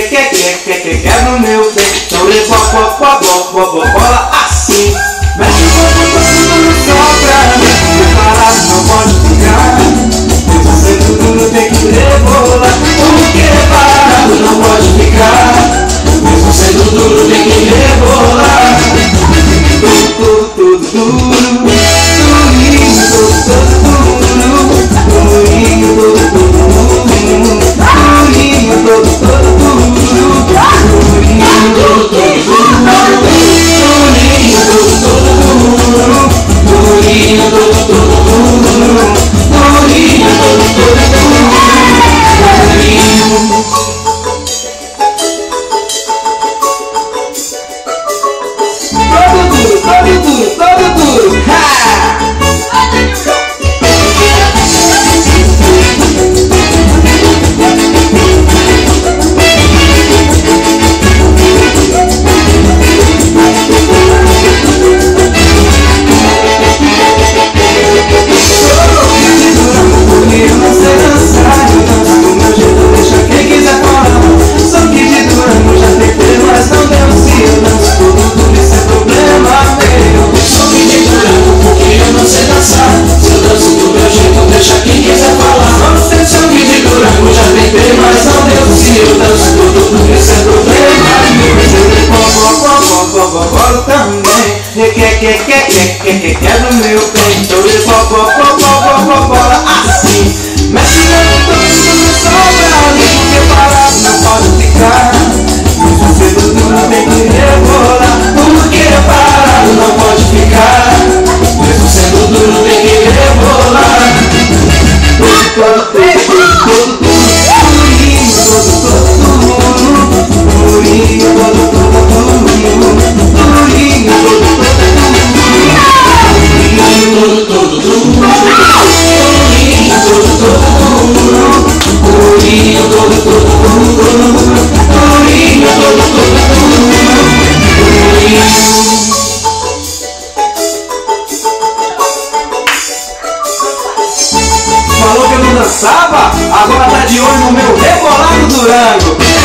quer no meu peito. Então bola assim. Mexe o corpo todo no sol pra mim. Preparado não pode ficar. Mesmo sendo duro tem que rebolar. Porque parado não pode ficar. Mesmo sendo duro tem que rebolar. Tudo duro. Durinho, todo duro. Durinho, todo duro. Durinho, todo duro. Durinho, todo duro. Todo duro, ha! Quer no meu peito, bola assim. Mexe todo no sol pra mim. Porque parado não pode ficar. Mesmo sendo duro tem que rebolar. Porque parado não pode ficar. Mesmo sendo duro tem que rebolar. Todo durinho, durinho, falou que eu não dançava, agora tá de olho no meu rebolado Durango.